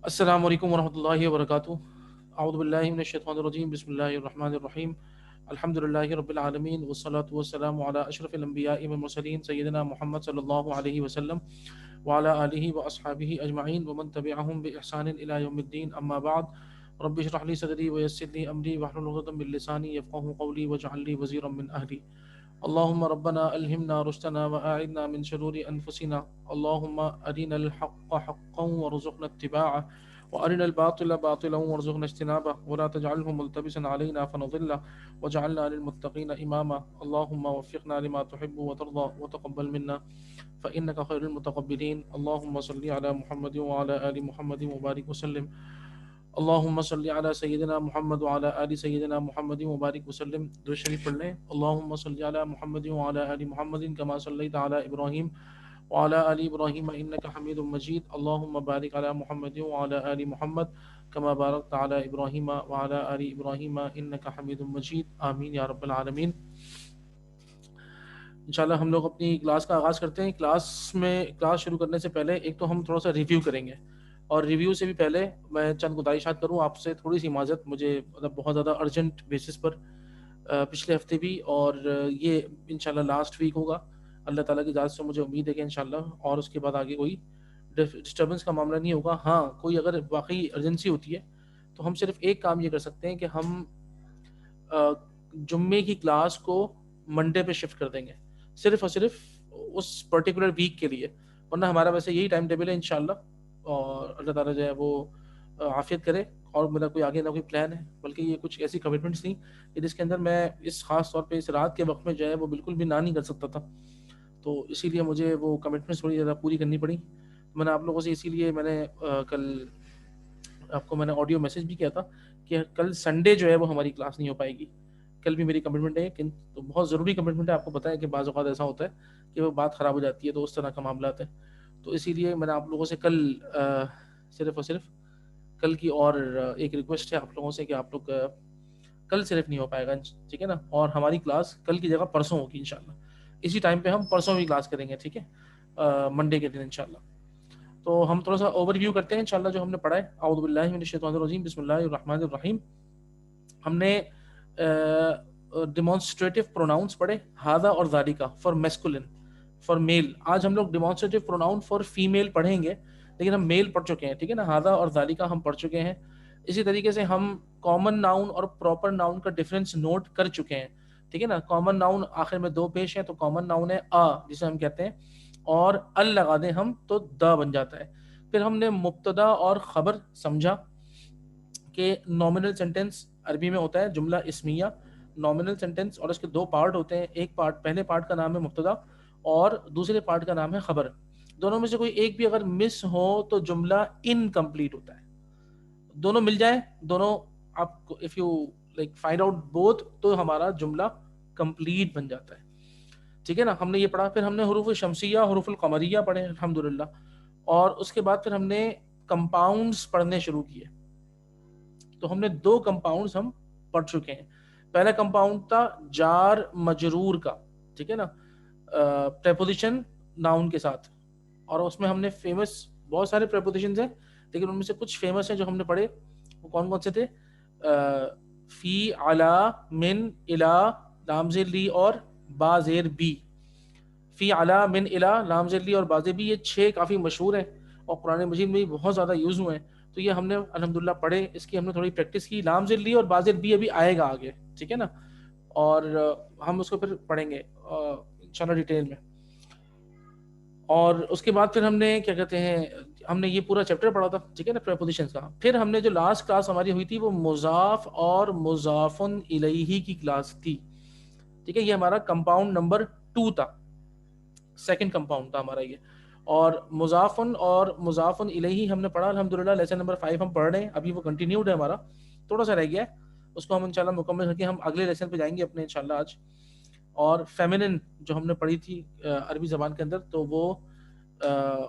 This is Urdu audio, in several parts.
السلام علیکم ورحمۃ اللہ وبرکاتہ۔ اعوذ باللہ من الشیطان الرجیم، بسم اللہ الرحمن الرحیم۔ الحمد للہ رب العالمین والصلاة والسلام علی اشرف الانبیاء والمرسلین سیدنا محمد صلی اللہ علیہ وسلم وعلی آلہ واصحابہ اجمعین ومن تبعہم بإحسان الی یوم الدین، اما بعد۔ رب اشرح لی صدری ویسر لی امری واحلل عقدۃ من لسانی یفقہوا قولی واجعل لی وزیرا من اہلی۔ اللهم ربنا ألهمنا رشدنا وأعذنا من شرور أنفسنا، اللهم أرنا الحق حقا وارزقنا اتباعه وأرنا الباطل باطلا وارزقنا اجتنابه ولا تجعله ملتبسا علينا فنضل واجعلنا للمتقين إماما، اللهم وفقنا لما تحب وترضى وتقبل منا فإنك خير المتقبلين، اللهم صل على محمد وعلى آل محمد وبارك وسلم، اللہم صلی علی سیدنا محمد وعلی آل سیدنا محمد مبارک وسلم۔ درود شریف پڑھ لیں۔ اللہم صلی علی محمد وعلی آل محمد کما صلیت علی ابراہیم وعلی آل ابراہیم انک حمید مجید، اللہم بارک علی محمد وعلی آل محمد کما بارکت علی ابراہیم وعلی آل ابراہیم انک حمید مجید، آمین یا رب العالمین۔ انشاءاللہ ہم لوگ اپنی کلاس کا آغاز کرتے ہیں۔ کلاس شروع کرنے سے پہلے ایک تو ہم تھوڑا سا ریویو کریں گے، اور ریویو سے بھی پہلے میں چند گزارشات کروں آپ سے، تھوڑی سی معذرت، مجھے مطلب بہت زیادہ ارجنٹ بیسس پر پچھلے ہفتے بھی اور یہ انشاءاللہ لاسٹ ویک ہوگا، اللہ تعالیٰ کی ذات سے مجھے امید ہے کہ انشاءاللہ، اور اس کے بعد آگے کوئی ڈسٹربنس کا معاملہ نہیں ہوگا۔ ہاں کوئی اگر واقعی ایمرجنسی ہوتی ہے تو ہم صرف ایک کام یہ کر سکتے ہیں کہ ہم جمعے کی کلاس کو منڈے پہ شفٹ کر دیں گے، صرف اور صرف اس پرٹیکولر ویک کے لیے، ورنہ ہمارا ویسے یہی ٹائم ٹیبل ہے انشاءاللہ، اور اللہ تعالیٰ جو ہے وہ عافیت کرے۔ اور میرا کوئی آگے نہ کوئی پلان ہے، بلکہ یہ کچھ ایسی کمٹمنٹس تھیں کہ جس کے اندر میں اس خاص طور پہ اس رات کے وقت میں جو ہے وہ بالکل بھی نہ نہیں کر سکتا تھا، تو اسی لیے مجھے وہ کمٹمنٹس تھوڑی زیادہ پوری کرنی پڑی۔ میں نے آپ لوگوں سے اسی لیے میں نے کل آپ کو میں نے آڈیو میسج بھی کیا تھا کہ کل سنڈے جو ہے وہ ہماری کلاس نہیں ہو پائے گی۔ کل بھی میری کمٹمنٹ ہے، تو بہت ضروری کمٹمنٹ ہے، آپ کو پتہ ہے کہ بعض اوقات ایسا ہوتا ہے کہ وہ بات خراب ہو جاتی ہے، تو اس طرح کا معاملات ہے، تو اسی لیے میں نے آپ لوگوں سے کل صرف اور صرف کل کی، اور ایک ریکویسٹ ہے آپ لوگوں سے کہ آپ لوگ کل صرف نہیں ہو پائے گا، ٹھیک ہے نا، اور ہماری کلاس کل کی جگہ پرسوں ہوگی انشاءاللہ، اسی ٹائم پہ ہم پرسوں بھی کلاس کریں گے، ٹھیک ہے، منڈے کے دن انشاءاللہ۔ تو ہم تھوڑا سا اوور ویو کرتے ہیں انشاءاللہ جو ہم نے پڑھا ہے۔ اعوذ باللہ من الشیطان الرجیم، بسم اللہ الرحمن الرحیم۔ ہم نے ڈیمانسٹریٹو پروناؤنس پڑھے، ہادہ اور ذالکا فار میسکولن، فار میل۔ آج ہم لوگ ڈیمانسٹریٹو پروناؤن فار فیمیل پڑھیں گے، لیکن ہم میل پڑھ چکے ہیں، ٹھیک ہے نا، ہادہ اور ذالکا ہم پڑھ چکے ہیں۔ اسی طریقے سے ہم کامن ناؤن اور پراپر ناؤن کا ڈفرینس نوٹ کر چکے ہیں، ٹھیک ہے نا۔ کامن ناؤن آخر میں دو پیش ہیں، تو کامن ناؤن ہے آ جسے ہم کہتے ہیں، اور ال لگا دیں ہم تو دا بن جاتا ہے۔ پھر ہم نے مبتدا اور خبر سمجھا کہ نومینل سینٹینس عربی میں ہوتا ہے جملہ اسمیہ، نومینل سینٹینس، اور اس کے دو پارٹ ہوتے ہیں، ایک پارٹ پہلے پارٹ کا نام ہے مبتدا اور دوسرے پارٹ کا نام ہے خبر۔ دونوں میں سے کوئی ایک بھی اگر مس ہو تو جملہ انکمپلیٹ ہوتا ہے، دونوں مل جائیں، دونوں آپ کو if you like find out both تو ہمارا جملہ کمپلیٹ بن جاتا ہے، ٹھیک ہے نا۔ ہم نے یہ پڑھا، پھر ہم نے حروف شمسیہ حروف القمریہ پڑھے الحمدللہ، اور اس کے بعد پھر ہم نے کمپاؤنڈز پڑھنے شروع کیے، تو ہم نے دو کمپاؤنڈز ہم پڑھ چکے ہیں۔ پہلا کمپاؤنڈ تھا جار مجرور کا، ٹھیک ہے نا، پریپوزیشن ناؤن کے ساتھ، اور اس میں ہم نے فیمس بہت سارے پریپوزیشنز ہیں، لیکن ان میں سے کچھ فیمس ہیں جو ہم نے پڑھے، وہ کون کون سے تھے؟ فی، علی، من، الی، لام زیر لی اور با زیر بی۔ فی، علی، من، الی، لام زیر لی اور با زیر بی، یہ 6 کافی مشہور ہیں اور قرآن مجید میں بھی بہت زیادہ یوز ہوئے ہیں، تو یہ ہم نے الحمدللہ پڑھے، اس کی ہم نے تھوڑی پریکٹس کی۔ لام زیر لی اور با زیر بی ابھی آئے گا آگے، ٹھیک ہے نا، اور ہم اس کو پھر پڑھیں گے انشاءاللہ ڈیٹیل میں۔ اور اس کے بعد پھر ہم نے کیا کہتے ہیں، ہم نے یہ پورا چیپٹر پڑھا تھا، ٹھیک ہے نا، پریپوزیشنز کا۔ پھر ہم نے جو لاسٹ کلاس ہماری ہوئی تھی وہ مضاف اور مضاف الیہ کی کلاس تھی، ٹھیک ہے، یہ ہمارا کمپاؤنڈ نمبر 2 تھا، سیکنڈ کمپاؤنڈ تھا ہمارا یہ، اور مضافن اور مضافن الیہ ہم نے پڑھا الحمدللہ۔ لیسن نمبر 5 ہم پڑھ رہے ہیں، ابھی وہ کنٹینیوڈ ہے ہمارا، تھوڑا سا رہ گیا ہے، اس کو ہم انشاءاللہ مکمل کر کے ہم اگلے لیسن پہ جائیں گے اپنے انشاءاللہ آج۔ اور فیمنن جو ہم نے پڑھی تھی عربی زبان کے اندر، تو وہ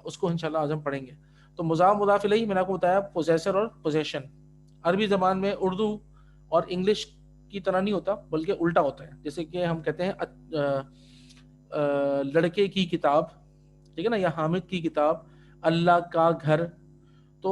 اس کو انشاءاللہ آج ہم پڑھیں گے۔ تو مضاف مضاف الیہ میں نے آپ کو بتایا پوزیسر اور پوزیشن، عربی زبان میں اردو اور انگلش کی طرح نہیں ہوتا، بلکہ الٹا ہوتا ہے، جیسے کہ ہم کہتے ہیں لڑکے کی کتاب، ٹھیک ہے نا، یا حامد کی کتاب، اللہ کا گھر، تو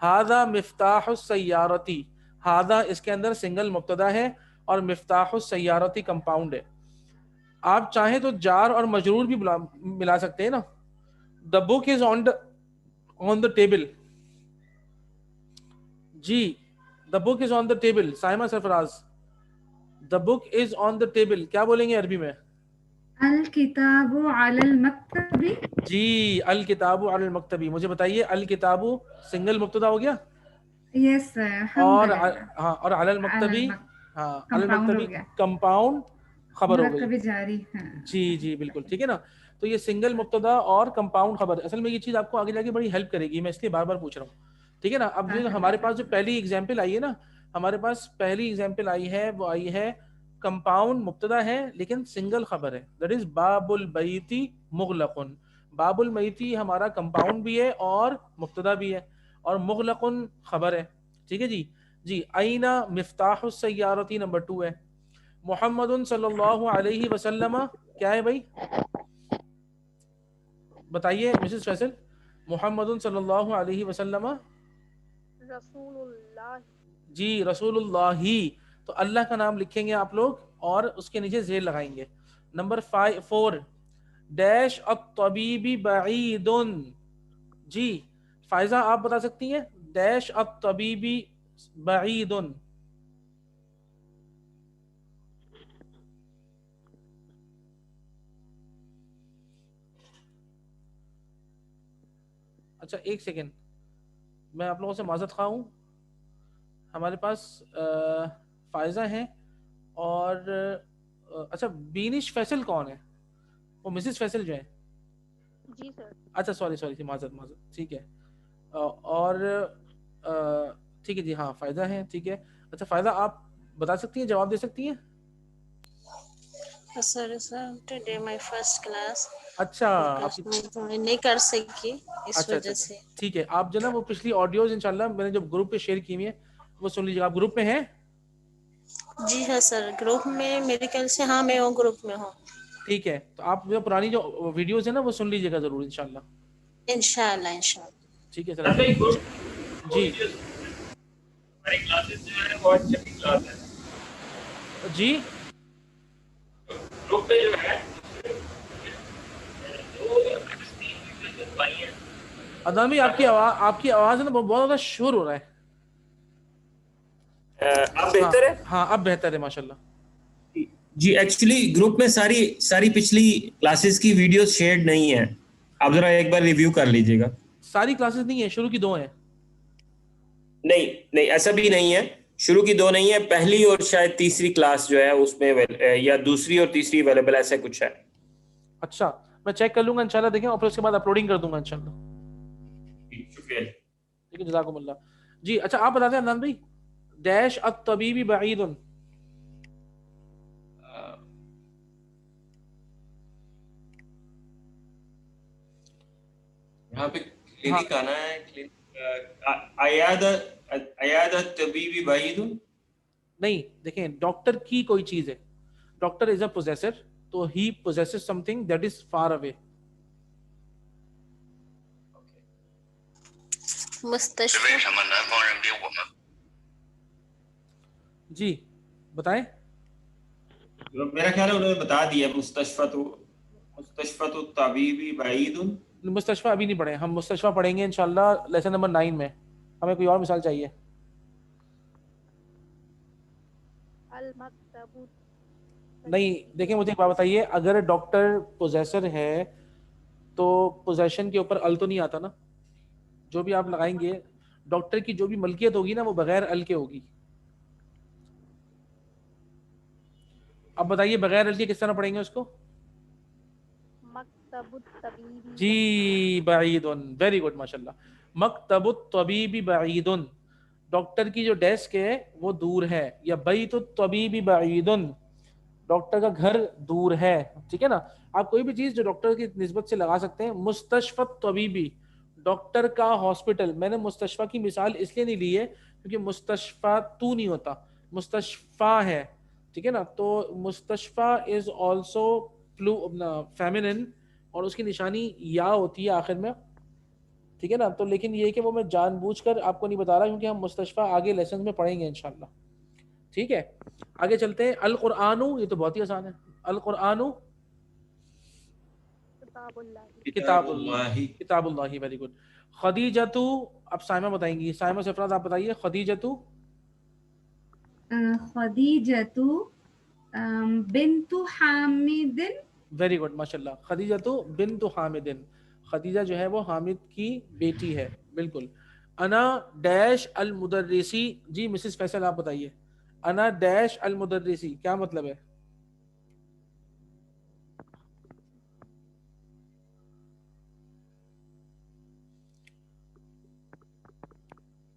ہاذا مفتاح السیارتی، ہاذا اس کے اندر سنگل مبتدا ہے اور مفتاح السیارتی کمپاؤنڈ ہے. آپ چاہیں تو جار اور مجرور بھی ملا سکتے ہیں نا. The book is on the table. جی the book is on the table. Saima Sarfaraz the book is on the table کیا بولیں گے عربی میں؟ الکتاب علی المکتب. جی الکتاب علی المکتبی. مجھے بتائیے الکتاب سنگل مبتدا ہو گیا یس اور الحمدللہ. ہاں اور علی المکتبی ہاں علی کمپاؤنڈ المکتبی ہو گیا، کمپاؤنڈ خبر ہو گئی. مرکب جاری. جی جی بالکل ٹھیک ہے نا. تو یہ سنگل مبتدا اور کمپاؤنڈ خبر اصل میں یہ چیز آپ کو آگے جا کے بڑی ہیلپ کرے گی، میں اس لیے بار بار پوچھ رہا ہوں ٹھیک ہے نا. اب جو ہمارے پاس جو پہلی ایگزامپل آئی ہے نا، ہمارے پاس پہلی ایگزامپل آئی ہے وہ آئی ہے کمپاؤنڈ مبتدا ہے لیکن سنگل خبر ہے. دیٹ از باب البیتی مغلق. باب المیتی ہمارا کمپاؤنڈ بھی ہے اور مبتدا بھی ہے اور مغلق خبر ہے. ٹھیک ہے جی. جی اینا مفتاح السیارتی نمبر 2 ہے. محمد صلی اللہ علیہ وسلم کیا ہے بھائی بتائیے مسز فیصل. محمد صلی اللہ علیہ وسلم رسول اللہ. جی رسول اللہ ہی. تو اللہ کا نام لکھیں گے آپ لوگ اور اس کے نیچے زیر لگائیں گے. نمبر 4 ڈیش الطبیبی بعید. جی فائزہ آپ بتا سکتی ہیں ڈیش الطبیبی بعید. اچھا ایک سیکنڈ میں آپ لوگوں سے معذرت خواہ ہوں. ہمارے پاس فائزہ ہیں اور اچھا بینش فیصل کون ہے؟ وہ مسز فیصل جو ہے. جی سر. اچھا سوری معذرت ٹھیک ہے. اور ٹھیک ہے جی ہاں فائزہ ہیں ٹھیک ہے. اچھا فائزہ آپ بتا سکتی ہیں جواب دے سکتی ہیں؟ سر ٹوڈے مائی فرسٹ کلاس. اچھا آپ میں نہیں کر سکی اس اچھا اچھا وجہ اچھا سے. ٹھیک ہے. آپ جو نا وہ پچھلی آڈیوز انشاءاللہ میں نے جو گروپ پہ شیئر کی ہوئی ہے وہ سن لیجیے. آپ گروپ میں ہیں؟ جی ہاں سر گروپ میں میرے خیال سے ہاں میں وہ گروپ میں ہوں. ٹھیک ہے تو آپ جو پرانی جو ویڈیوز ہیں نا وہ سن لیجیے گا ضرور انشاءاللہ. انشاءاللہ انشاءاللہ. ٹھیک ہے سر اچھا جی ہماری کلاسز جو ہے وہ اچھی کلاس ہے جی گروپ پہ جو ہے ادامی آپ کی آواز ہے نا بہت زیادہ شور ہو رہا ہے. اب بہتر ہے. ہاں اب بہتر ہے ماشاءاللہ. جی ایکچولی گروپ میں ساری پچھلی کلاسز کی ویڈیوز شیئرڈ نہیں ہیں. آپ ذرا ایک بار ریویو کر لیجیے گا. ساری کلاسز نہیں ہیں شروع کی 2 ہیں. نہیں ایسا بھی نہیں ہے. شروع کی 2 نہیں ہے. پہلی اور شاید تیسری کلاس جو ہے اس میں یا دوسری اور تیسری اویلیبل ایسا کچھ ہے. اچھا میں چیک کر لوں گا انشاءاللہ دیکھیں اور پھر اس کے بعد اپلوڈنگ کر دوں گا انشاءاللہ. شکریہ. ٹھیک ہے جزاکم اللہ. جی اچھا آپ بتاتے ہیں عدنان بھائی ڈیش الطبیبی بعید. یہاں پہ کلینک آنا ہے. عیادت طبیبی بعید. نہیں دیکھیں ڈاکٹر کی کوئی چیز ہے. ڈاکٹر از اے پوزیسر تو ہی possesses something that is far away. مستشفى. جی بتائیں. میرا خیال ہے انہوں نے بتا دیا. مستشفیٰ الطبیبی بعید. مستشفیٰ ابھی نہیں پڑھے ہم. مستشفیٰ پڑھیں گے انشاءاللہ لیسن نمبر 9 میں. ہمیں کوئی اور مثال چاہیے. المکتب. نہیں دیکھیں مجھے ایک بات بتائیے اگر ڈاکٹر پوزیسر ہے تو پوزیشن کے اوپر ال تو نہیں آتا نا. جو بھی آپ لگائیں گے ڈاکٹر کی جو بھی ملکیت ہوگی نا وہ بغیر ال کے ہوگی. اب بتائیے بغیر ال کے کس طرح پڑھیں گے اس کو؟ مکتب الطبیبی. جی بعید. ویری گڈ ماشاءاللہ. مکتب الطبیبی بعید. ڈاکٹر کی جو ڈیسک ہے وہ دور ہے. یا بیت الطبیبی بعید. ڈاکٹر کا گھر دور ہے. ٹھیک ہے نا. آپ کوئی بھی چیز جو ڈاکٹر کی نسبت سے لگا سکتے ہیں. مستشفى الطبیبی ڈاکٹر کا ہاسپٹل. میں نے مستشفیٰ کی مثال اس لیے نہیں لی ہے کیونکہ مستشفیٰ تو نہیں ہوتا مستشفیٰ ہے. ٹھیک ہے نا. تو مستشفیٰ از آلسو فیمینن اور اس کی نشانی یا ہوتی ہے آخر میں. ٹھیک ہے نا. تو لیکن یہ کہ وہ میں جان بوجھ کر آپ کو نہیں بتا رہا کیونکہ ہم مستشفیٰ آگے لیسنز میں پڑھیں گے انشاءاللہ. ٹھیک ہے, آگے چلتے ہیں. القرآن, یہ تو بہت ہی آسان ہے. القرآن کتاب اللہ. کتاب اللہ, کتاب اللہ. Very good. خدیجۃ, اب سائمہ بتائیں گی. سائمہ سے افراد آپ بتائیے. خدیجۃ, خدیجۃ بنت حامد. ویری گڈ ماشاء اللہ. خدیجۃ بنت حامد, خدیجہ جو ہے وہ حامد کی بیٹی ہے. بالکل. انا ڈیش المدرسی, جی مسز فیصل آپ بتائیے. انا ڈیش المدرسی کیا مطلب ہے؟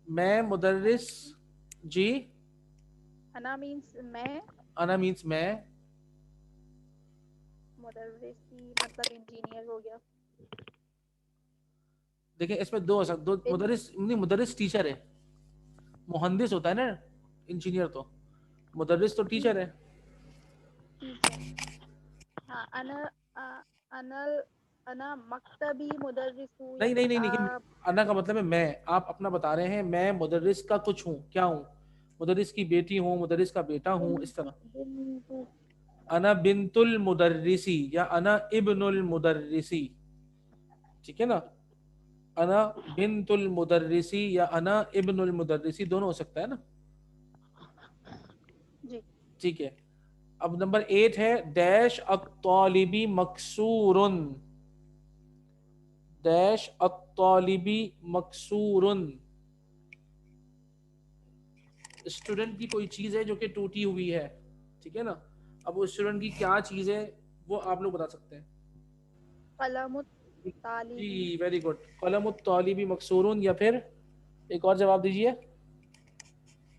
میں مدرس. جی انا مینس میں, انا مینس میں. مدرسی مطلب انجینئر ہو گیا. دیکھیں اس میں دو مدرس نہیں, مدرس ٹیچر ہے. مہندس ہوتا ہے نا انجینئر, تو مدرس تو ٹیچر ہے. ٹھیک ہے. ہاں انا انا مکتبی مدرس ہوں یا نہیں نہیں نہیں, کتاب. انا کا مطلب ہے میں. آپ اپنا بتا رہے ہیں میں مدرس کا کچھ ہوں, کیا ہوں؟ مدرس کی بیٹی ہوں, مدرس کا بیٹا ہوں, اس طرح. بنت انا بنت المدرسی یا انا ابن المدرسی. ٹھیک ہے نا. انا بنت المدرسی یا انا ابن المدرسی دونوں ہو سکتا ہے نا. جی. ٹھیک ہے. اب نمبر 8 ہے ڈیش الطالبی مکسور. ڈیش الطالبی مکسور, اسٹوڈنٹ کی کوئی چیز ہے جو کہ ٹوٹی ہوئی ہے. ٹھیک ہے نا. اب وہ اسٹوڈنٹ کی کیا چیز ہے وہ آپ لوگ بتا سکتے ہیں. قلم الطالبی. جی ویری گڈ. قلم الطالبی مکسور, یا پھر ایک اور جواب دیجیے.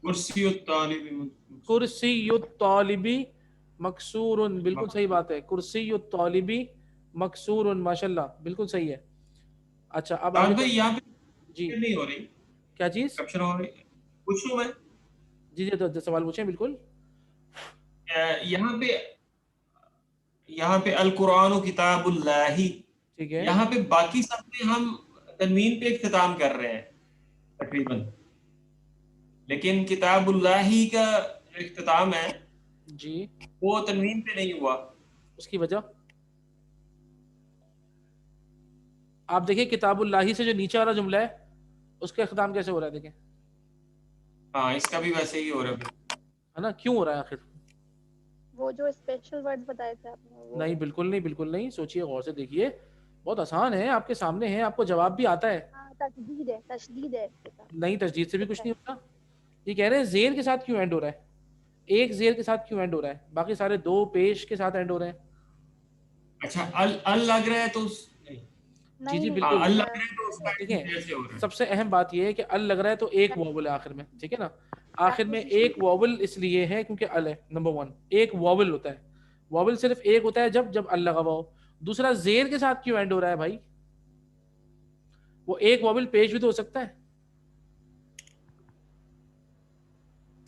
کرسی الطالب. کرسی الطالبی مکسور, بالکل صحیح بات ہے. کرسی الطالبی مکسور, ماشاء اللہ بالکل صحیح ہے. اچھا اب آگے بھائی یہاں پہ جی نہیں ہو رہی, کیا چیز؟ کیپشن ہو رہی, پوچھوں میں. جی جی تو سوال پوچھیں. بالکل. یہاں پہ القرآن کتاب اللہ, ٹھیک ہے. یہاں پہ باقی سب میں ہم تنوین پہ اختتام کر رہے ہیں تقریباً, لیکن کتاب اللہ کا جو اختتام ہے جی وہ تنوین پہ نہیں ہوا. اس کی وجہ آپ دیکھیں. کتاب اللہ سے جو نیچے والا جملہ ہے اس کا اختتام کیسے ہو رہا ہے, دیکھیں. ہاں اس کا بھی ویسے ہی ہو رہا ہے نا. کیوں ہو رہا ہے آخر؟ وہ جو اسپیشل ورڈ بتائے تھے آپ نے وہ. نہیں بالکل نہیں, بالکل نہیں. سوچئے, غور سے دیکھیے, بہت آسان ہے, آپ کے سامنے ہے, آپ کو جواب بھی آتا ہے. ہاں تشدید ہے, تشدید ہے. نہیں, تجدید سے بھی کچھ نہیں ہوتا. یہ کہہ رہے ہیں زیر کے ساتھ کیوں اینڈ ہو رہا ہے, ایک زیر کے ساتھ کیوں اینڈ ہو رہا ہے, باقی سارے دو پیش کے ساتھ اینڈ ہو رہے ہیں. اچھا ال لگ رہا ہے تو جی جی نہیں بالکل. ال لگ رہا ہے تو اس کا دیکھیں ایسے ہو رہا ہے. سب سے اہم بات یہ ہے کہ ال لگ رہا ہے تو ایک واول ہے آخر میں. ٹھیک ہے نا. آخر میں ایک واول اس لیے ہے کیونکہ ال ہے. نمبر 1 ایک واول ہوتا ہے. واول صرف ایک ہوتا ہے جب ال لگا ہوا ہو. دوسرا زیر کے ساتھ کیوں اینڈ ہو رہا ہے بھائی؟ وہ ایک واول پیش بھی تو ہو سکتا ہے.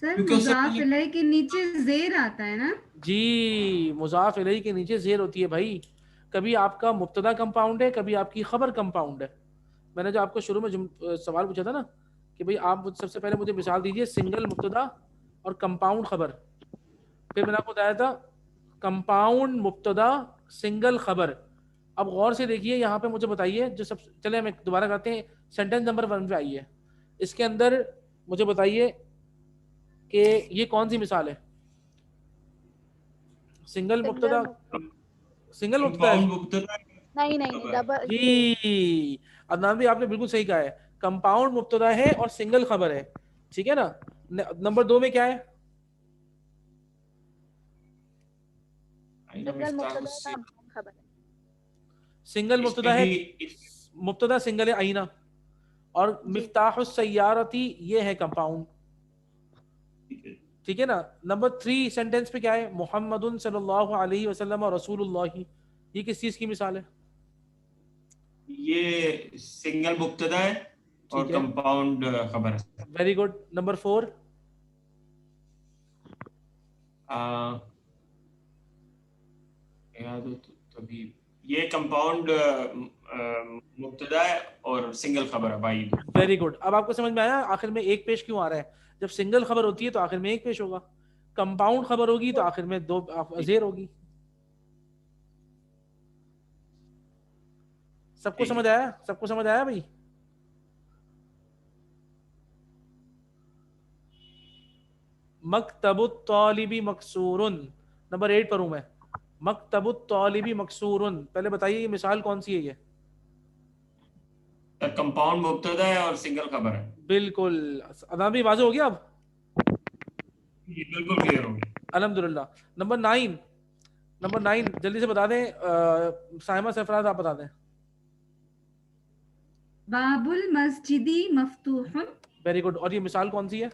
سر کیونکہ اس سے مضاف پہلے الیہ کے نیچے زیر آتا ہے نا. جی مضاف الیہ کے نیچے زیر ہوتی ہے بھائی. کبھی آپ کا مبتدا کمپاؤنڈ ہے, کبھی آپ کی خبر کمپاؤنڈ ہے. میں نے جو آپ کو شروع میں سوال پوچھا تھا نا کہ بھئی آپ سب سے پہلے مجھے مثال دیجئے سنگل مبتدا اور کمپاؤنڈ خبر. پھر میں نے آپ کو بتایا تھا کمپاؤنڈ مبتدا سنگل خبر. اب غور سے دیکھیے یہاں پہ مجھے بتائیے جو سب, چلے ہم دوبارہ کرتے ہیں. سینٹنس نمبر 1 پہ آئیے. اس کے اندر مجھے بتائیے کہ یہ کون سی مثال ہے. سنگل مبتدا, سنگل مبتدا ہے. کمپاؤنڈ مبتدا نہیں ڈبل. جی عدنان بھی آپ نے بالکل صحیح کہا ہے. کمپاؤنڈ مبتدا ہے اور سنگل خبر ہے. ٹھیک ہے نا. نمبر 2 میں کیا ہے؟ سنگل مبتدا خبر ہے. سنگل اس پہ مبتدا ہے, بھی مبتدا سنگل ہے آئینہ. اور مفتاح السیارتی یہ ہے کمپاؤنڈ. ٹھیک ہے نا. نمبر 3 سینٹنس پہ کیا ہے؟ محمد صلی اللہ علیہ وسلم رسول اللہ. یہ کس چیز کی مثال ہے؟ یہ سنگل مبتدا ہے اور ٹھیک ہے, کمپاؤنڈ خبر ہے. Very good. نمبر 4 تبھی یہ کمپاؤنڈ مبتدا اور سنگل خبر ہے بھائی. Very good. اب آپ کو سمجھ میں آیا آخر میں ایک پیش کیوں آ رہا ہے؟ جب سنگل خبر ہوتی ہے تو آخر میں ایک پیش ہوگا, کمپاؤنڈ خبر ہوگی تو آخر میں دو زیر ہوگی. سب کو سمجھ آیا؟ سب کو سمجھ آیا بھائی؟ مکتب الطالبی مکسورن, نمبر 8 پر ہوں میں. مکتب الطالبی مکسورن, پہلے بتائیے یہ مثال کون سی ہے؟ یہ کمپاؤنڈ مبتدا ہے اور سنگل خبر ہے. بالکل. اذان بھی واضح ہو گیا اب؟ یہ بالکل کلیئر ہو گیا. الحمدللہ. نمبر 9 جلدی سے بتا دیں, سائمہ سرفراز آپ بتا دیں. باب المسجدی مفتوح. Very good. اور یہ مثال کون سی ہے؟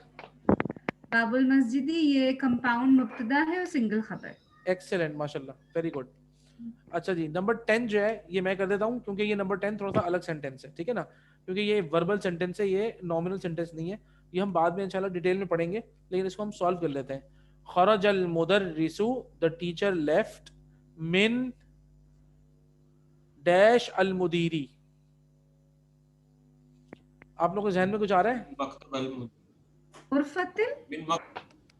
باب المسجدی, یہ کمپاؤنڈ مبتدا ہے اور سنگل خبر. ایکسلنٹ, ماشاءاللہ, ویری گڈ. اچھا جی, نمبر 10 جو ہے یہ میں کر دیتا ہوں کیونکہ یہ نمبر 10 تھوڑا سا الگ سینٹینس ہے, ٹھیک ہے نا, کیونکہ یہ وربل سینٹینس ہے, یہ نامنل سینٹینس نہیں ہے. یہ ہم بعد میں انشاءاللہ ڈیٹیل میں پڑھیں گے, لیکن اس کو ہم سالو کر لیتے ہیں. خرج المدرس, the teacher left, من ڈیش المدیری. آپ لوگوں کے ذہن میں کچھ آ رہا ہے؟ مکتب غرفت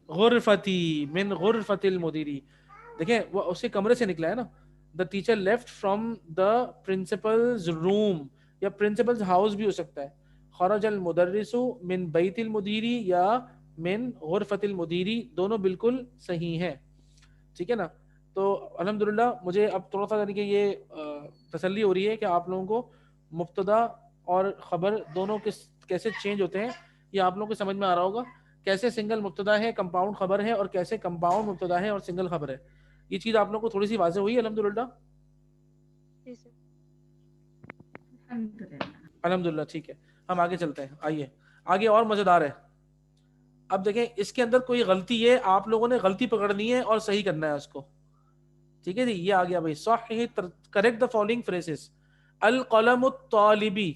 غرفتی, من غرفت المدیری. دیکھیں وہ اس کے کمرے سے نکلا ہے نا. the teacher left from the principal's room, یا principal's house بھی ہو سکتا ہے. خرج المدرس من بیت المدیری یا من غرفت المدیری, دونوں بالکل صحیح ہیں, ٹھیک ہے نا. تو الحمدللہ مجھے اب تھوڑا سا یعنی کہ یہ تسلی ہو رہی ہے کہ آپ لوگوں کو مبتدا اور خبر دونوں کیسے چینج ہوتے ہیں یہ آپ لوگوں کو سمجھ میں آ رہا ہوگا. کیسے سنگل مبتدا ہے کمپاؤنڈ خبر ہے, اور کیسے کمپاؤنڈ مبتدا ہے اور سنگل خبر ہے. یہ چیز آپ لوگوں کو تھوڑی سی واضح ہوئی الحمدللہ. الحمدللہ, ٹھیک ہے, ہم آگے چلتے ہیں. آئیے آگے اور مزیدار ہے. اب دیکھیں اس کے اندر کوئی غلطی ہے, آپ لوگوں نے غلطی پکڑنی ہے اور صحیح کرنا ہے اس کو, ٹھیک ہے جی. یہ آ گیا بھائی, صحیح, correct the following phrases. القلم الطالبی,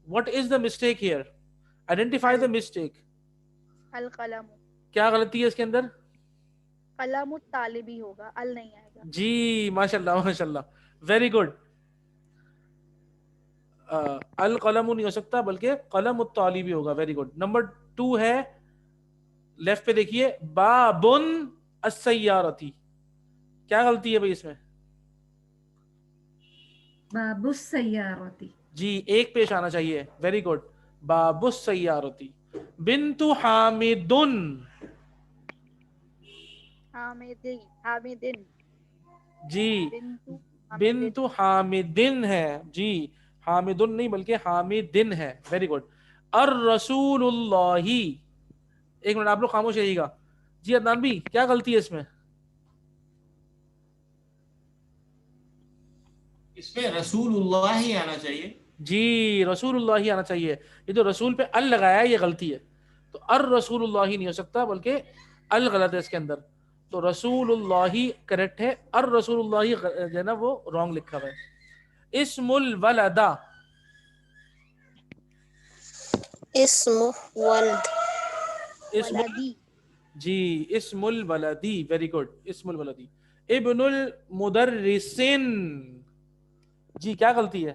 what is the mistake here? Identify the mistake. القلم, کیا غلطی ہے اس کے اندر؟ قلم الطالبی ہوگا, ال نہیں آئے گا. جی ماشاءاللہ ماشاءاللہ, ویری گڈ. القلم نہیں ہو سکتا بلکہ قلم الطالبی ہوگا. Very good. نمبر 2 ہے, لیفٹ پہ دیکھیے, بابن السیارتی. کیا غلطی ہے بھائی اس میں؟ باب السیارتی, جی ایک پیش آنا چاہیے. Very good. باب السیارتی. بنت حامدن, حامدن, جی بنت حامدن ہے, جی حامدن نہیں بلکہ حامدن ہے. Very good. الرسول اللہ, ایک منٹ آپ لوگ خاموش رہیے گا. جی عدنان بھی, کیا غلطی ہے اس میں؟ اس میں رسول اللہ ہی آنا چاہیے. جی رسول اللہ ہی آنا چاہیے. یہ جو رسول پہ ال لگایا ہے یہ غلطی ہے. تو الرسول اللہ ہی نہیں ہو سکتا بلکہ ال غلط ہے اس کے اندر. تو رسول اللہ کریکٹ ہے, الرسول اللہ جو ہے نا وہ رانگ لکھا ہوا ہے. اسم الولد, اسم ولد, ولدی, جی اسم الولدی. Very good. اسم الولدی. ابن المدرسن, جی کیا غلطی ہے؟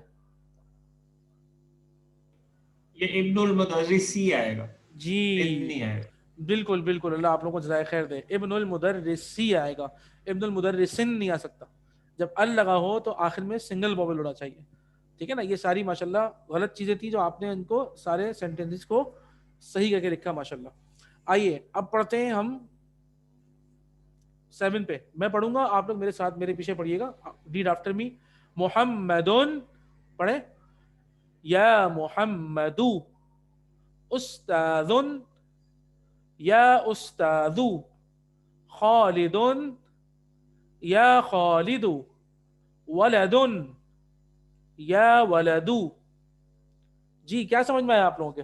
یہ ابن المدرسی آئے گا, جی نہیں آئے گا. بالکل بالکل, اللہ آپ لوگوں کو جزائے خیر دے. ابن المدرسی آئے گا, ابن المدرسن نہیں آ سکتا. جب ال لگا ہو تو آخر میں سنگل وویل ہونا چاہیے, ٹھیک ہے نا. یہ ساری ماشاءاللہ غلط چیزیں تھیں جو آپ نے ان کو سارے سینٹینسز کو صحیح کر کے لکھا ماشاءاللہ. آئیے اب پڑھتے ہیں ہم 7 پہ. میں پڑھوں گا, آپ لوگ میرے ساتھ میرے پیچھے پڑھیے گا. Red after me. محمدن, پڑھیں. یا محمد, استاذ, یا استاذ, خالد, یا خالد, ولد, یا ولد. جی کیا سمجھ میں آیا آپ لوگوں کے؟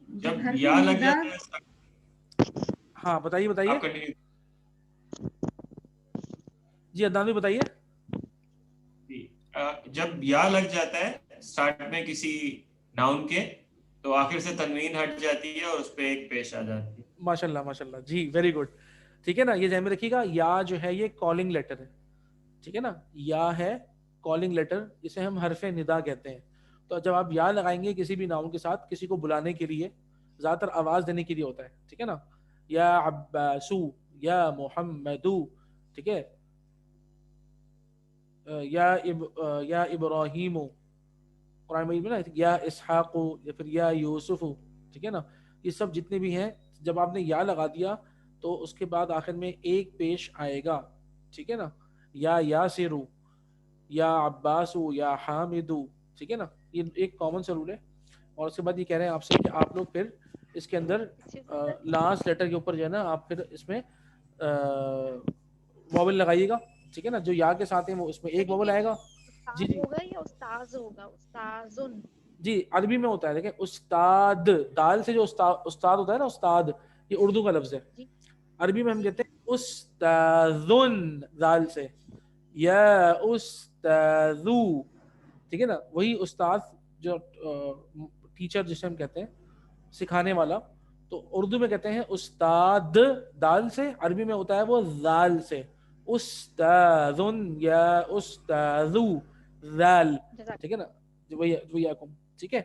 جب یا لگ جاتا ہے. ہاں بتائیے بتائیے. آپ کنٹینیو. جی عدنان بھی بتائیے. جب یا لگ جاتا ہے سٹارٹ میں کسی ناؤن کے تو آخر سے تنوین ہٹ جاتی ہے اور اس پہ ایک پیش آ جاتی ہے. ماشاءاللہ ماشاءاللہ, جی ویری گڈ. ٹھیک ہے نا, یہ ذہن میں رکھیے گا, یا جو ہے یہ کالنگ لیٹر ہے, ٹھیک ہے نا, یا ہے کالنگ لیٹر, اسے ہم حرف ندا کہتے ہیں. تو جب آپ یا لگائیں گے کسی بھی ناؤن کے ساتھ کسی کو بلانے کے لیے, زیادہ تر آواز دینے کے لیے ہوتا ہے, ٹھیک ہے نا, یا عباسو, یا محمدو, ٹھیک ہے, یا ابراہیم, قرآن مجید میں نا, یا اسحاق, یا پھر یا یوسف, ٹھیک ہے نا, یہ سب جتنے بھی ہیں جب آپ نے یا لگا دیا تو اس کے بعد آخر میں ایک پیش آئے گا, ٹھیک ہے نا, یا یاسرو, یا عباسو, یا حامدو, ٹھیک ہے نا, یہ ایک کامن سا رول ہے. اور اس کے بعد یہ کہہ رہے ہیں آپ سے کہ آپ لوگ پھر اس کے اندر لاسٹ لیٹر کے اوپر جو ہے نا آپ پھر اس میں واول لگائیے گا, ٹھیک ہے نا, جو یا کے ساتھ ہیں وہ اس میں ایک واول آئے گا. جی جی ہوگا یا استاذ ہوگا؟ استاذن. جی عربی میں ہوتا ہے, دیکھیں استاد, دال سے جو استاد ہوتا ہے نا, استاد, یہ اردو کا لفظ ہے. جی عربی میں ہم کہتے ہیں استاذن دال سے, یا استاذو, ٹھیک ہے نا, وہی استاد جو ٹیچر جسے ہم کہتے ہیں سکھانے والا, تو اردو میں کہتے ہیں استاد دال سے, عربی میں ہوتا ہے وہ ذال سے, استاذن یا استاذو ذال, ٹھیک ہے نا, وہی آکم, ٹھیک ہے.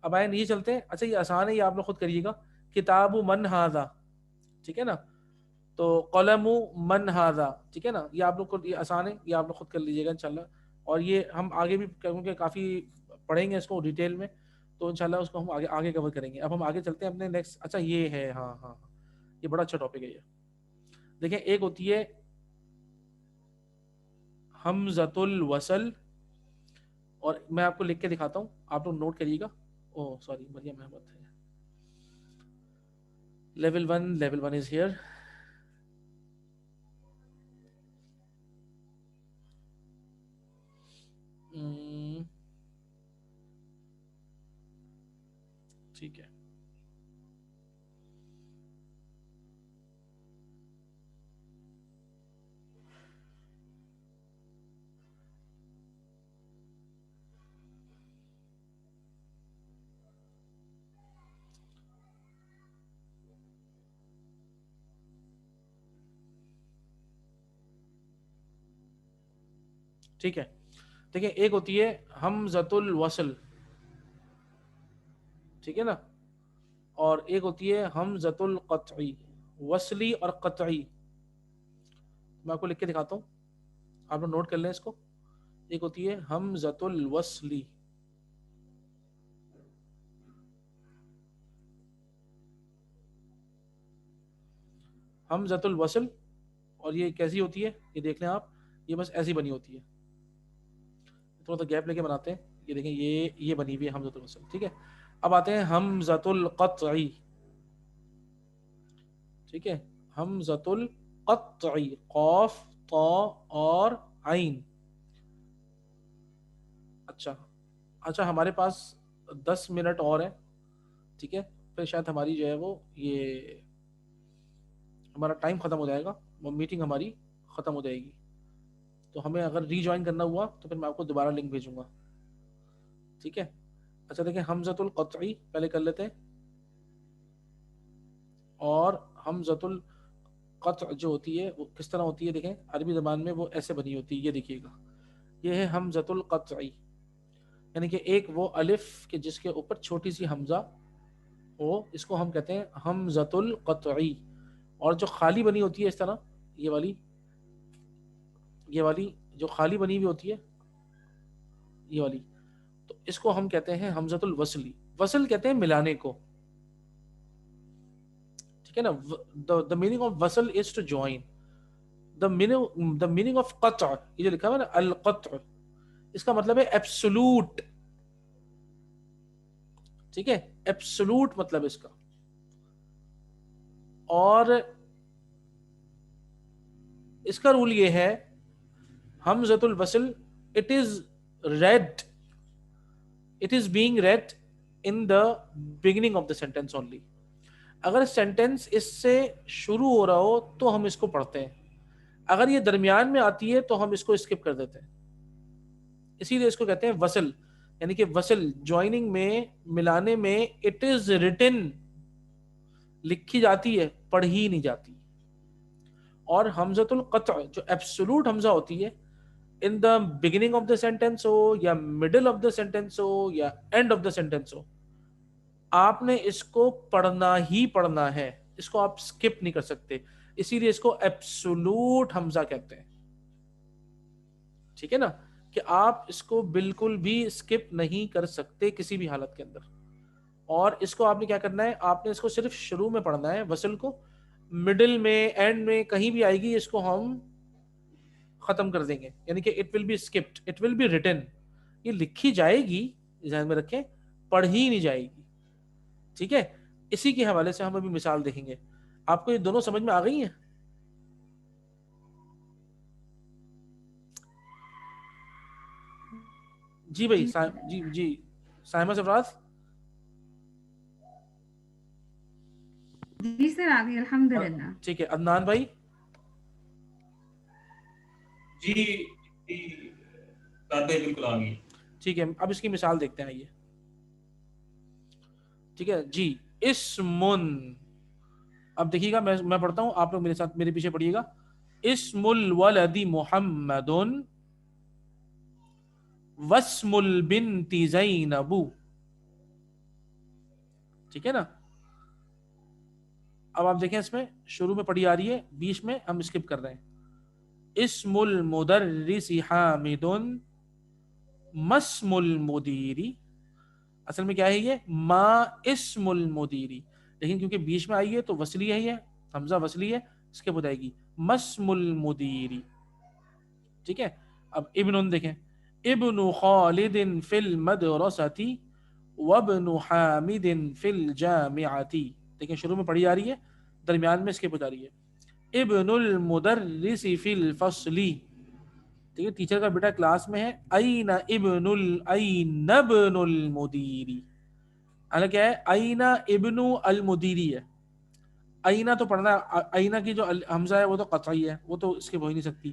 اب آئے نیچے چلتے ہیں. اچھا یہ آسان ہے, یہ آپ لوگ خود کریے گا. کتاب من ہاذا, ٹھیک ہے نا, تو قلم من ہاذا, ٹھیک ہے نا, یہ آپ لوگ کو یہ آسان ہے, یہ آپ لوگ خود کر لیجیے گا انشاءاللہ. اور یہ ہم آگے بھی کیونکہ کافی پڑھیں گے اس کو ڈیٹیل میں, تو انشاءاللہ اس کو ہم آگے کور کریں گے. اب ہم آگے چلتے ہیں اپنے نیکسٹ. اچھا یہ ہے, ہاں ہاں یہ بڑا اچھا ٹاپک ہے یہ. دیکھیں ایک ہوتی ہے حمزۃ الوصل, اور میں آپ کو لکھ کے دکھاتا ہوں, آپ لوگ نوٹ کریے گا. او سوری, مریم احمد ہے. Level 1 is here. ٹھیک ہے, ٹھیک ہے. دیکھیں ایک ہوتی ہے حمزۃ الوصل, ٹھیک ہے نا, اور ایک ہوتی ہے حمزۃ القطعی, وصلی اور قطعی. میں آپ کو لکھ کے دکھاتا ہوں, آپ لوگ نوٹ کر لیں اس کو. ایک ہوتی ہے حمزۃ الوصلی, حمزۃ الوصل, اور یہ کیسی ہوتی ہے یہ دیکھ لیں آپ, یہ بس ایسی بنی ہوتی ہے, تھوڑا سا گیپ لے کے بناتے ہیں. یہ دیکھیں یہ بنی ہوئی ہے حمزۃ الوصل, ٹھیک ہے. اب آتے ہیں حمزۃ القطعی, ٹھیک ہے, حمزۃ القطعی, قاف طا اور عین. اچھا ہمارے پاس 10 منٹ اور ہے, ٹھیک ہے, پھر شاید ہماری جو ہے وہ یہ ہمارا ٹائم ختم ہو جائے گا, وہ میٹنگ ہماری ختم ہو جائے گی. تو ہمیں اگر ری جوائن کرنا ہوا تو پھر میں آپ کو دوبارہ لنک بھیجوں گا, ٹھیک ہے. اچھا دیکھیں حمزۃ القطعی پہلے کر لیتے ہیں, اور حمزۃ القطع جو ہوتی ہے وہ کس طرح ہوتی ہے, دیکھیں عربی زبان میں وہ ایسے بنی ہوتی ہے, یہ دیکھیے گا, یہ ہے حمزۃ القطعی, یعنی کہ ایک وہ الف کہ جس کے اوپر چھوٹی سی حمزہ ہو, اس کو ہم کہتے ہیں حمزۃ القطعی. اور جو خالی بنی ہوتی ہے اس طرح, یہ والی جو خالی بنی ہوئی ہوتی ہے, یہ والی, تو اس کو ہم کہتے ہیں حمزۃ الوصلی. وصل کہتے ہیں ملانے کو, ٹھیک ہے نا. the meaning of وصل is to join. the meaning of قطع, یہ جو لکھا ہوا ہے نا القطع, اس کا مطلب ہے ایبسولوٹ, ٹھیک ہے, ایبسولوٹ مطلب اس کا. اور اس کا رول یہ ہے حمزۃ الوصل, it is being read in the beginning of the sentence only. اگر سینٹینس اس سے شروع ہو رہا ہو تو ہم اس کو پڑھتے ہیں, اگر یہ درمیان میں آتی ہے تو ہم اس کو اسکپ کر دیتے ہیں. اسی لیے اس کو کہتے ہیں وصل, یعنی کہ وصل جوائننگ میں, ملانے میں, it is written, لکھی جاتی ہے, پڑھی نہیں جاتی. اور حمزۃ القطع جو ایبسولوٹ حمزہ ہوتی ہے in the beginning of the sentence ہو یا مڈل آف دا سینٹینس ہو یا اینڈ آف دا سینٹینس ہو, آپ نے اس کو پڑھنا ہی پڑھنا ہے, اس کو آپ سکپ نہیں کر سکتے, اسی لیے اس کو ایبسولوٹ حمزہ کہتے ہیں. ٹھیک ہے نا, کہ آپ اس کو بالکل بھی سکپ نہیں کر سکتے کسی بھی حالت کے اندر. اور اس کو آپ نے کیا کرنا ہے, آپ نے اس کو صرف شروع میں پڑھنا ہے وصل کو, مڈل میں اینڈ میں کہیں بھی آئے گی اس کو ہم ختم کر دیں گے, یعنی کہ it will be skipped, it will be written, یہ لکھی جائے گی, ذہن میں رکھیں, پڑھی نہیں جائے گی. ٹھیک ہے, اسی کے حوالے سے ہم ابھی مثال دیکھیں گے. آپ کو یہ دونوں سمجھ میں آ گئی ہیں؟ جی بھائی, جی سائمہ سفراز. جی سر آ گئی الحمدللہ. ٹھیک ہے, عدنان بھائی. جی بالکل آ گئی. ٹھیک ہے, اب اس کی مثال دیکھتے ہیں. آئیے, ٹھیک ہے جی. اسمن, اب دیکھیے گا, میں پڑھتا ہوں, آپ لوگ میرے ساتھ میرے پیچھے پڑھیے گا. اسم الولد محمد واسم البنت زینب. ٹھیک ہے نا. اب آپ دیکھیں, اس میں شروع میں پڑھی آ رہی ہے, بیچ میں ہم اسکپ کر رہے ہیں. اسم المدرس حامد مسم المدیری. اصل میں کیا ہے یہ, ما اسم المدیری, لیکن کیونکہ بیچ میں آئی ہے تو وصلی ہے, یہ حمزہ وصلی ہے, اس کے بتائے گی مسم المدیری. ٹھیک ہے. اب ابن دیکھیں, ابن خالد فی المدرسۃ وابن حامد فی الجامعۃ. دیکھیں شروع میں پڑھی آ رہی ہے, درمیان میں اس کے بتا رہی ہے ابن المدرس فی الفصل. ٹھیک ہے, ٹیچر کا بیٹا کلاس میں ہے. این ابن المدیری, حالانکہ کیا ہے, این ابن المدیری ہے. اینا تو پڑھنا ہے, اینا کی جو حمزہ ہے وہ تو قطعی ہے, وہ تو اس کے ہو ہی نہیں سکتی.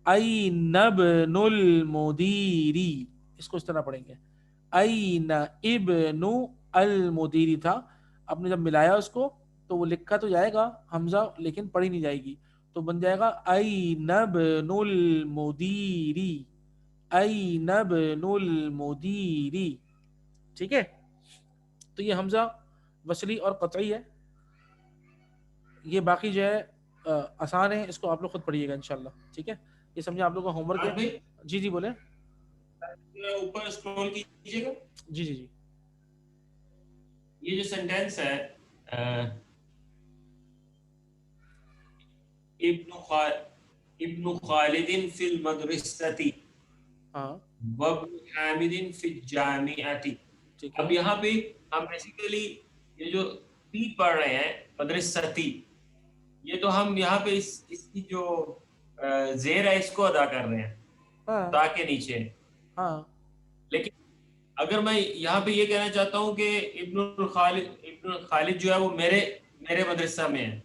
این ابن المدیری, اس کو اس طرح پڑھیں گے. این ابن المدیری تھا, آپ نے جب ملایا اس کو تو وہ لکھا تو جائے گا حمزہ, لیکن پڑھی نہیں جائے گی, تو بن جائے گا این ابن المدیری, این ابن المدیری. ٹھیک ہے, تو یہ حمزہ وصلی اور قطعی ہے. یہ باقی جو ہے آسان ہے, اس کو آپ لوگ خود پڑھیے گا انشاءاللہ. ٹھیک ہے, یہ سمجھے آپ لوگوں کا ہوم ورک ہے. جی بولیں. اوپر اسکرول کیجیے گا. جی. یہ جو سینٹینس ہے, ابن خالد فی المدرسۃ وابن حامد فی الجامعۃ. اب یہاں پہ ہم بیسیکلی یہ جو تی پڑھ رہے ہیں مدرستی, یہ تو ہم یہاں پہ اس کی جو زیر ہے اس کو ادا کر رہے ہیں تا کے نیچے. لیکن اگر میں یہاں پہ یہ کہنا چاہتا ہوں کہ ابن خالد جو ہے وہ میرے مدرسہ میں ہے,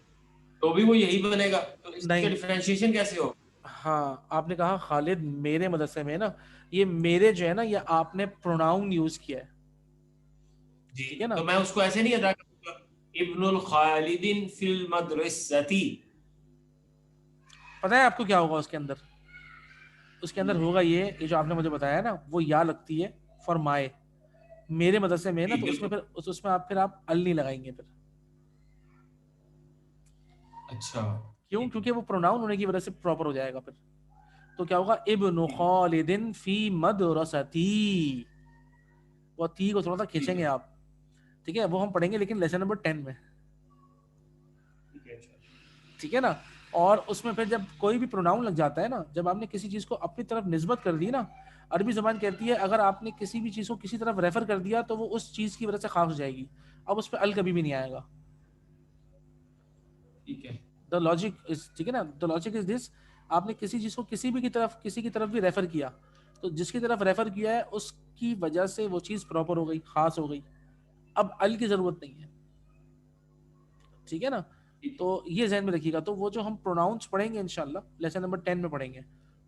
تو بھی وہ یہی بنے گا, تو اس کا ڈیفرینشیشن کیسے ہو؟ ہاں, آپ نے کہا خالد میرے مدرسے میں ہے نا, یہ میرے جو ہے نا, یہ آپ نے پروناؤن یوز کیا ہے. جی, تو میں اس کو ایسے نہیں ادا کروں گا ابن الخالد فی المدرسۃ. پتہ ہے آپ کو کیا ہوگا اس کے اندر؟ اس کے اندر ہوگا یہ جو آپ نے مجھے بتایا نا, وہ یا لگتی ہے فرمائے میرے مدرسے میں ہے نا, تو اس میں پھر اس میں آپ ال نہیں لگائیں گے پھر. اچھا, کیوں؟ کیونکہ وہ پروناؤن ہونے کی وجہ سے پراپر ہو جائے گا پھر. تو کیا ہوگا, ابن خالد فی مدرستی. وہ تی کو تھوڑا سا کھینچیں گے آپ. ٹھیک ہے, وہ ہم پڑھیں گے لیکن لیسن نمبر 10 میں. ٹھیک ہے نا. اور اس میں پھر جب کوئی بھی پروناؤن لگ جاتا ہے نا, جب آپ نے کسی چیز کو اپنی طرف نسبت کر دی نا, عربی زبان کہتی ہے اگر آپ نے کسی بھی چیز کو کسی طرف ریفر کر دیا تو وہ اس چیز کی وجہ سے خاص ہو جائے گی. اب اس پہ ال کبھی بھی نہیں آئے گا. ٹھیک ہے, the logic is, ٹھیک ہے نا, the logic is this, آپ نے کسی چیز کو کسی کی طرف بھی ریفر کیا, تو جس کی طرف ریفر کیا ہے اس کی وجہ سے وہ چیز پراپر ہو گئی, خاص ہو گئی. اب ال کی ضرورت نہیں ہے. ٹھیک ہے نا. تو یہ ذہن میں رکھیے گا. تو وہ جو ہم پروناؤنس پڑھیں گے انشاءاللہ لیسن نمبر 10 میں پڑھیں گے,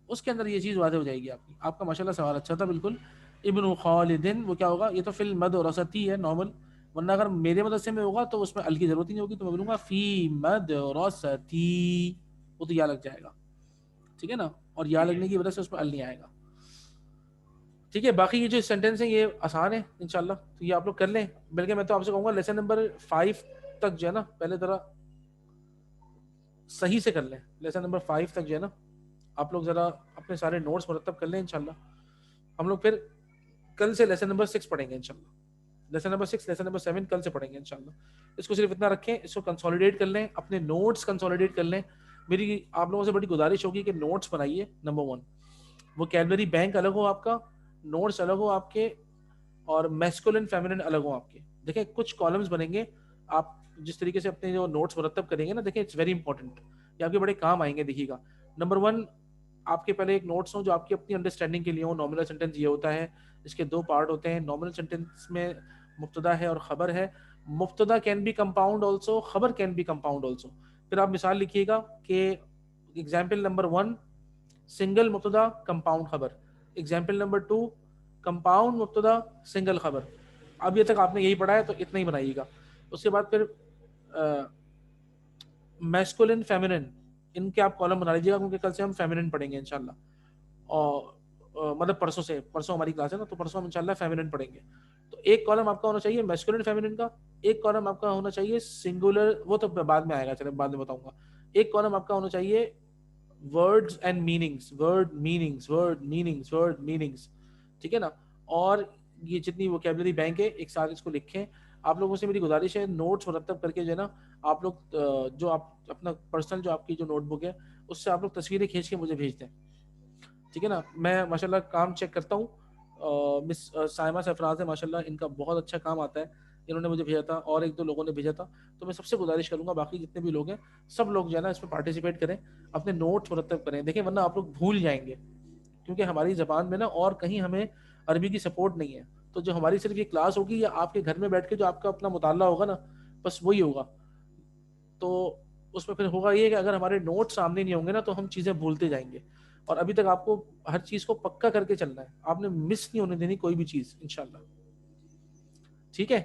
اس کے اندر یہ چیز واضح ہو جائے گی آپ کی. آپ کا ماشاءاللہ سوال اچھا تھا بالکل. ابن خالدن وہ کیا ہوگا, یہ تو فی المدرستی ہے نارمل, ورنہ اگر میرے مدرسے میں ہوگا تو اس میں ال کی ضرورت ہی نہیں ہوگی, تو میں بولوں گا فی مدرستی, وہ تو یا لگ جائے گا, ٹھیک ہے نا, اور یا لگنے کی وجہ سے اس میں ال نہیں آئے گا. ٹھیک ہے, باقی یہ جو سینٹینس ہیں یہ آسان ہے انشاءاللہ, تو یہ آپ لوگ کر لیں. بلکہ میں تو آپ سے کہوں گا لیسن نمبر 5 تک جو ہے نا پہلے ذرا صحیح سے کر لیں. لیسن نمبر 5 تک جو ہے نا آپ لوگ ذرا اپنے سارے نوٹس مرتب کر لیں انشاءاللہ. ہم لوگ پھر کل سے لیسن نمبر 6 پڑھیں گے انشاءاللہ. لیسن نمبر 6 لیسن نمبر 7 کل سے پڑھیں گے انشاءاللہ. اس کو صرف اتنا رکھیں, اس کو کنسولیڈیٹ کر لیں, اپنے نوٹس کنسولیڈیٹ کر لیں. میری آپ لوگوں سے بڑی گزارش ہوگی کہ نوٹس بنائیے. نمبر 1 ووکیبلری بینک الگ ہو آپ کا, نوٹس الگ ہو آپ کے, اور میسکولن فیمنن الگ ہو آپ کے. دیکھیں کچھ کالمز بنیں گے, آپ جس طریقے سے اپنے جو نوٹس مرتب کریں گے نا, دیکھیں اٹس ویری انپورٹنٹ, یہ آپ کے بڑے کام آئیں گے. دیکھیے گا نمبر 1 آپ کے پہلے ایک نوٹس ہوں جو آپ کی اپنی انڈرسٹینڈنگ کے لیے ہو. نامنل سینٹینس یہ ہوتا ہے, اس کے 2 پارٹ ہوتے ہیں. نامنل سینٹینس میں مبتدا ہے اور خبر ہے. مبتدا کین بی کمپاؤنڈ آلسو, خبر کین بی کمپاؤنڈ آلسو. پھر آپ مثال لکھیے گا کہ ایگزامپل نمبر 1 سنگل مبتدا کمپاؤنڈ خبر, ایگزامپل نمبر 2 کمپاؤنڈ مبتدا سنگل خبر. اب یہ تک آپ نے یہی پڑھا ہے تو اتنا ہی بنائیے گا. اس کے بعد پھر میسکولن فیمنن, ان کے آپ کالم بنا لیجیے گا کیونکہ کل سے ہم فیمنن پڑھیں گے انشاءاللہ. اور مطلب پرسوں ہماری کلاس ہے نا, تو پرسوں ہم انشاءاللہ فیمنن پڑھیں گے. تو ایک کالم آپ کا ہونا چاہیے میسکولن فیمنن کا, ایک کالم آپ کا ہونا چاہیے سنگولر, وہ تو بعد میں آئے گا, چلیں بعد میں بتاؤں گا. ایک کالم آپ کا ہونا چاہیے words and meanings, word meanings, word meanings, word meanings, ٹھیک ہے نا. اور یہ جتنی ووکیبلری بینک ہے ایک ساتھ اس کو لکھیں. آپ لوگوں سے میری گزارش ہے نوٹس مرتب کر کے جو ہے نا آپ لوگ جو آپ اپنا پرسنل جو آپ کی جو نوٹ بک ہے اس سے آپ لوگ تصویریں کھینچ کے مجھے بھیج دیں, ٹھیک ہے نا. میں ماشاءاللہ کام چیک کرتا ہوں. مس سائمہ سفراز ہے ماشاءاللہ, ان کا بہت اچھا کام آتا ہے, انہوں نے مجھے بھیجا تھا اور 1-2 لوگوں نے بھیجا تھا. تو میں سب سے گزارش کروں گا باقی جتنے بھی لوگ ہیں سب لوگ جو ہے نا اس میں پارٹیسپیٹ کریں, اپنے نوٹس مرتب کریں. دیکھیں ورنہ آپ لوگ بھول جائیں گے, کیونکہ ہماری زبان میں نا اور کہیں ہمیں عربی کی سپورٹ نہیں ہے. تو جو ہماری صرف یہ کلاس ہوگی یا آپ کے گھر میں بیٹھ کے جو آپ کا اپنا مطالعہ ہوگا نا بس وہی ہوگا. تو اس میں پھر ہوگا یہ کہ اگر ہمارے نوٹ سامنے نہیں ہوں گے نا تو ہم چیزیں بھولتے جائیں گے. اور ابھی تک آپ کو ہر چیز کو پکا کر کے چلنا ہے, آپ نے مس نہیں ہونے دینی کوئی بھی چیز انشاءاللہ, ٹھیک ہے.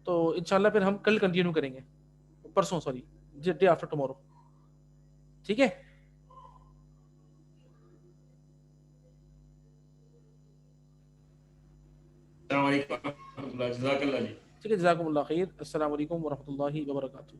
تو انشاءاللہ پھر ہم کل کنٹینیو کریں گے, پرسوں سوری ڈے آفٹر ٹمورو, ٹھیک ہے. السلام علیکم ورحمۃ اللہ, جزاک اللہ جی. ٹھیک ہے, جزاکم اللہ خیر. السلام علیکم ورحمۃ اللہ وبرکاتہ.